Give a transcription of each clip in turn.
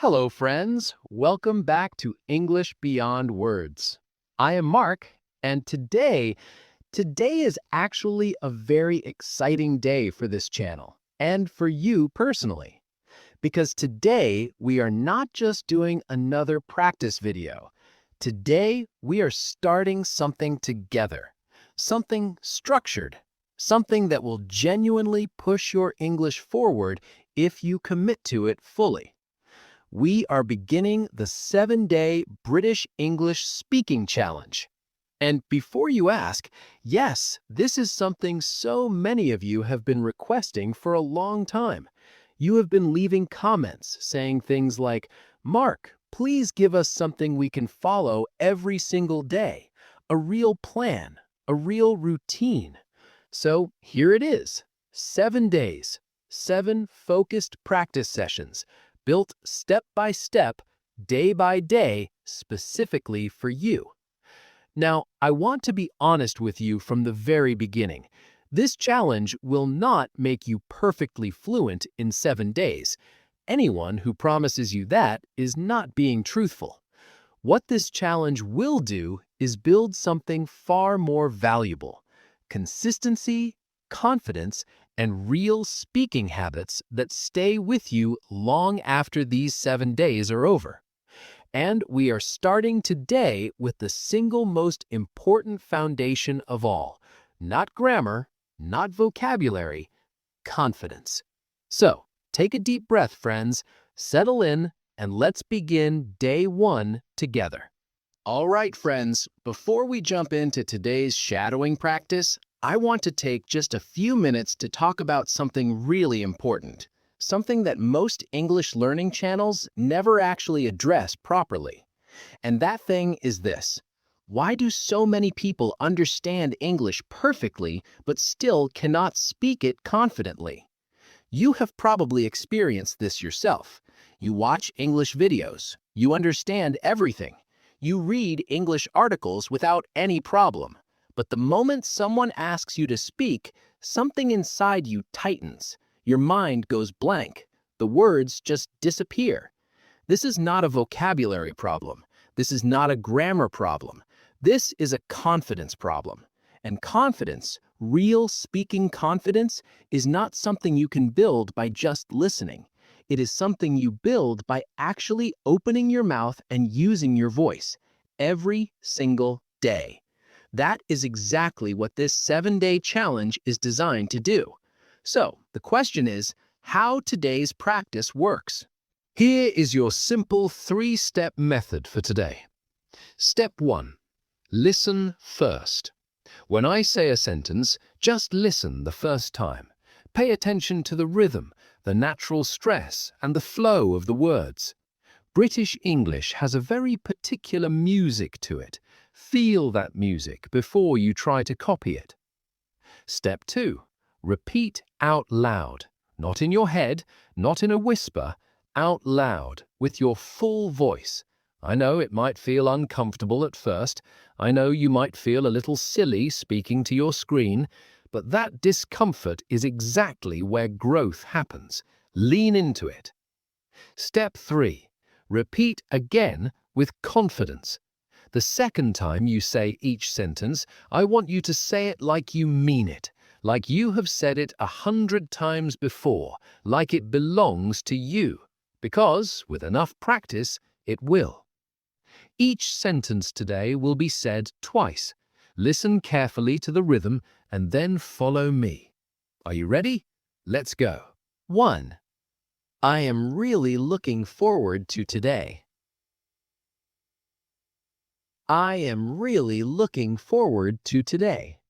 Hello, friends. Welcome back to English Beyond Words. I am Mark, and today is actually a very exciting day for this channel and for you personally, because today we are not just doing another practice video. Today we are starting something together, something structured, something that will genuinely push your English forward if you commit to it fully. We are beginning the 7-day British English Speaking Challenge. And before you ask, yes, this is something so many of you have been requesting for a long time. You have been leaving comments saying things like, "Mark, please give us something we can follow every single day, a real plan, a real routine." So here it is, 7 days, 7 focused practice sessions, built step by step, day by day, specifically for you. Now, I want to be honest with you from the very beginning. This challenge will not make you perfectly fluent in 7 days. Anyone who promises you that is not being truthful. What this challenge will do is build something far more valuable: consistency, confidence, and real speaking habits that stay with you long after these 7 days are over. And we are starting today with the single most important foundation of all: not grammar, not vocabulary, confidence. So, take a deep breath, friends, settle in, and let's begin day 1 together. All right, friends, before we jump into today's shadowing practice, I want to take just a few minutes to talk about something really important, something that most English learning channels never actually address properly. And that thing is this: why do so many people understand English perfectly but still cannot speak it confidently? You have probably experienced this yourself. You watch English videos, you understand everything. You read English articles without any problem. But the moment someone asks you to speak, something inside you tightens. Your mind goes blank. The words just disappear. This is not a vocabulary problem. This is not a grammar problem. This is a confidence problem. And confidence, real speaking confidence, is not something you can build by just listening. It is something you build by actually opening your mouth and using your voice every single day. That is exactly what this 7-day challenge is designed to do. So, the question is, how today's practice works. Here is your simple 3-step method for today. Step 1. Listen first. When I say a sentence, just listen the first time. Pay attention to the rhythm, the natural stress, and the flow of the words. British English has a very particular music to it. Feel that music before you try to copy it. Step 2. Repeat out loud. Not in your head, not in a whisper, out loud, with your full voice. I know it might feel uncomfortable at first. I know you might feel a little silly speaking to your screen, but that discomfort is exactly where growth happens. Lean into it. Step 3. Repeat again with confidence. The second time you say each sentence, I want you to say it like you mean it, like you have said it 100 times before, like it belongs to you, because, with enough practice, it will. Each sentence today will be said twice. Listen carefully to the rhythm and then follow me. Are you ready? Let's go. 1. I am really looking forward to today. I am really looking forward to today.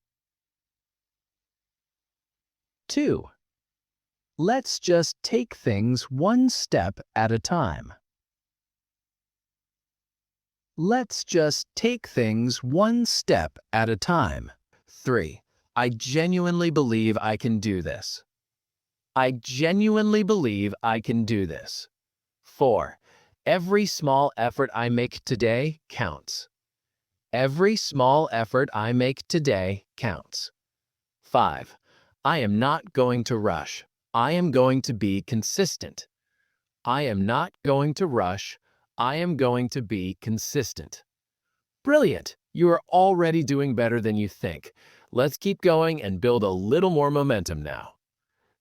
2. Let's just take things one step at a time. Let's just take things one step at a time. 3. I genuinely believe I can do this. I genuinely believe I can do this. 4. Every small effort I make today counts. Every small effort I make today counts. 5. I am not going to rush. I am going to be consistent. I am not going to rush. I am going to be consistent. Brilliant! You are already doing better than you think. Let's keep going and build a little more momentum now.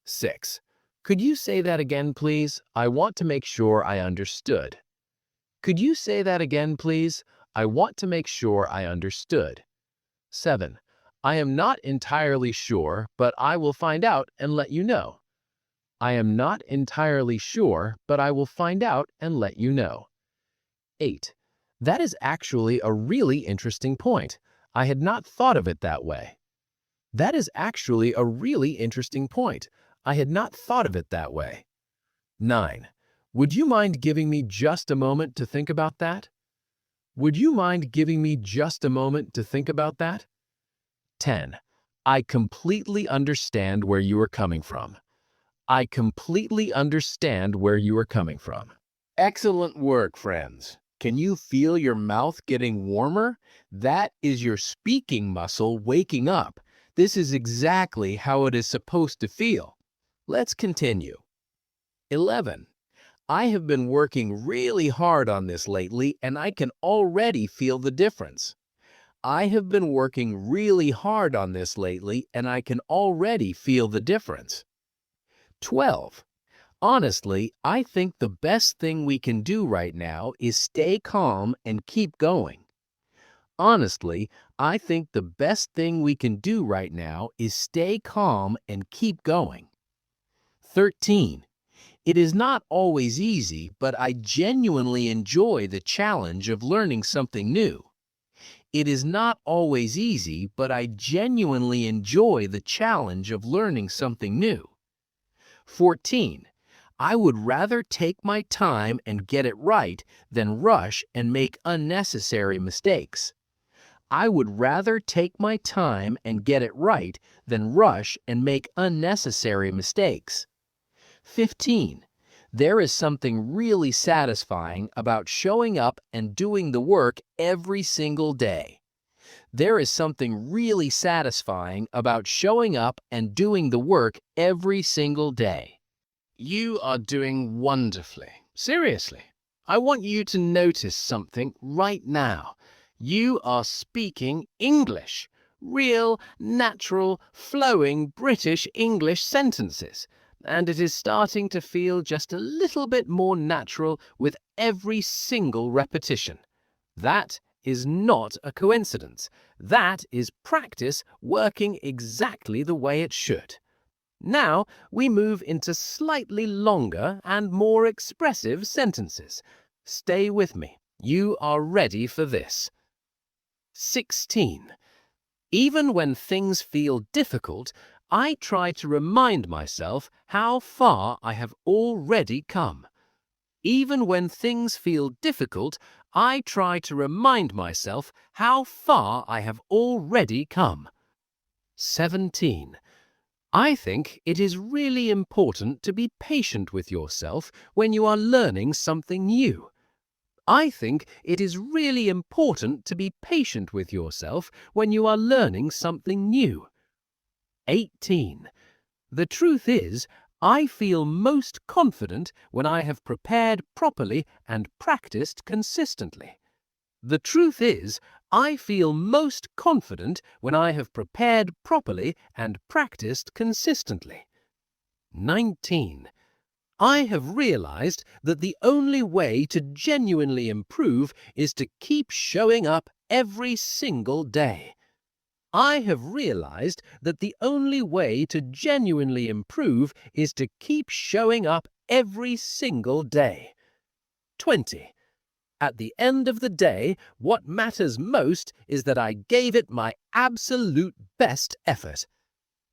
6. Could you say that again, please? I want to make sure I understood. Could you say that again, please? I want to make sure I understood. 7. I am not entirely sure, but I will find out and let you know. I am not entirely sure, but I will find out and let you know. 8. That is actually a really interesting point. I had not thought of it that way. That is actually a really interesting point. I had not thought of it that way. 9. Would you mind giving me just a moment to think about that? Would you mind giving me just a moment to think about that? 10. I completely understand where you are coming from. I completely understand where you are coming from. Excellent work, friends. Can you feel your mouth getting warmer? That is your speaking muscle waking up. This is exactly how it is supposed to feel. Let's continue. 11. I have been working really hard on this lately, and I can already feel the difference. I have been working really hard on this lately, and I can already feel the difference. 12. Honestly, I think the best thing we can do right now is stay calm and keep going. Honestly, I think the best thing we can do right now is stay calm and keep going. 13. It is not always easy, but I genuinely enjoy the challenge of learning something new. It is not always easy, but I genuinely enjoy the challenge of learning something new. 14. I would rather take my time and get it right than rush and make unnecessary mistakes. I would rather take my time and get it right than rush and make unnecessary mistakes. 15. There is something really satisfying about showing up and doing the work every single day. There is something really satisfying about showing up and doing the work every single day. You are doing wonderfully. Seriously. I want you to notice something right now. You are speaking English. Real, natural, flowing British English sentences. And it is starting to feel just a little bit more natural with every single repetition. That is not a coincidence. That is practice working exactly the way it should. Now we move into slightly longer and more expressive sentences. Stay with me. You are ready for this. 16. Even when things feel difficult, I try to remind myself how far I have already come. Even when things feel difficult, I try to remind myself how far I have already come. 17. I think it is really important to be patient with yourself when you are learning something new. I think it is really important to be patient with yourself when you are learning something new. 18. The truth is, I feel most confident when I have prepared properly and practiced consistently. The truth is, I feel most confident when I have prepared properly and practiced consistently. 19. I have realized that the only way to genuinely improve is to keep showing up every single day. I have realized that the only way to genuinely improve is to keep showing up every single day. 20. At the end of the day, what matters most is that I gave it my absolute best effort.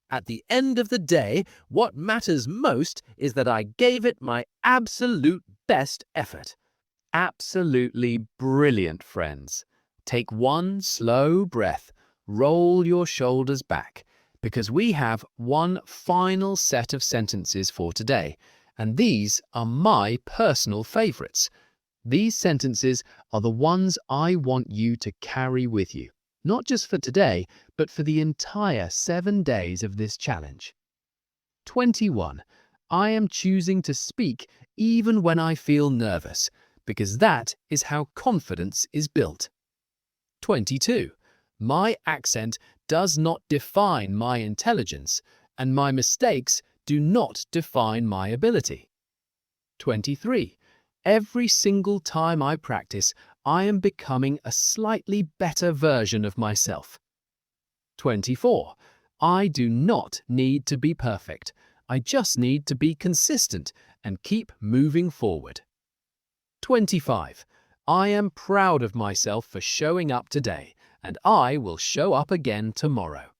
At the end of the day, what matters most is that I gave it my absolute best effort. Absolutely brilliant, friends. Take one slow breath, roll your shoulders back, because we have one final set of sentences for today, and these are my personal favorites. These sentences are the ones I want you to carry with you, not just for today, but for the entire 7 days of this challenge. 21. I am choosing to speak even when I feel nervous, because that is how confidence is built. 22. My accent does not define my intelligence, and my mistakes do not define my ability. 23. Every single time I practice, I am becoming a slightly better version of myself. 24. I do not need to be perfect. I just need to be consistent and keep moving forward. 25. I am proud of myself for showing up today, and I will show up again tomorrow.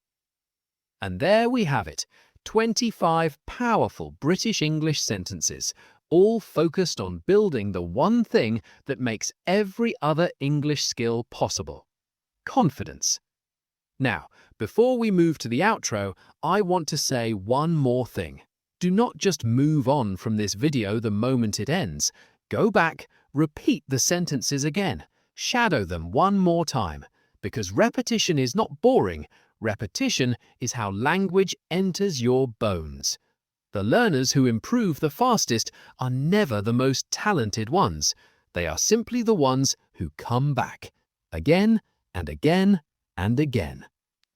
And there we have it, 25 powerful British English sentences, all focused on building the one thing that makes every other English skill possible: confidence. Now, before we move to the outro, I want to say one more thing. Do not just move on from this video the moment it ends. Go back, repeat the sentences again, shadow them one more time, because repetition is not boring. Repetition is how language enters your bones. The learners who improve the fastest are never the most talented ones. They are simply the ones who come back again and again and again.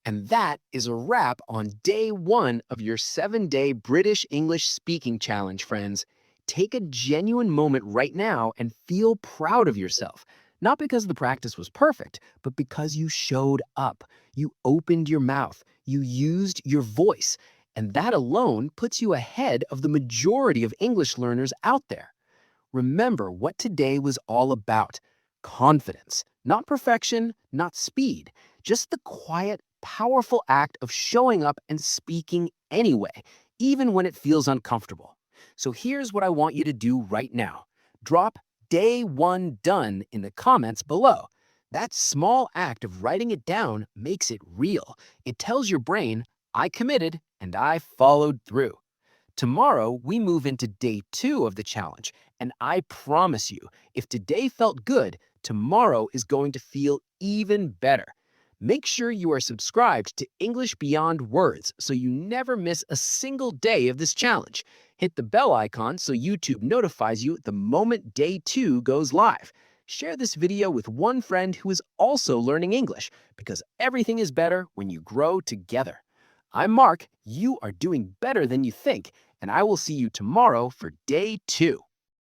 And that is a wrap on day 1 of your 7-day British English Speaking Challenge, friends. Take a genuine moment right now and feel proud of yourself. Not because the practice was perfect, but because you showed up. You opened your mouth. You used your voice. And that alone puts you ahead of the majority of English learners out there. Remember what today was all about: confidence. Not perfection, not speed, just the quiet, powerful act of showing up and speaking anyway, even when it feels uncomfortable. So here's what I want you to do right now. Drop day 1 done in the comments below. That small act of writing it down makes it real. It tells your brain, I committed and I followed through. Tomorrow, we move into day 2 of the challenge, and I promise you, if today felt good, tomorrow is going to feel even better. Make sure you are subscribed to English Beyond Words so you never miss a single day of this challenge. Hit the bell icon so YouTube notifies you the moment day 2 goes live. Share this video with one friend who is also learning English, because everything is better when you grow together. I'm Mark, you are doing better than you think, and I will see you tomorrow for day 2.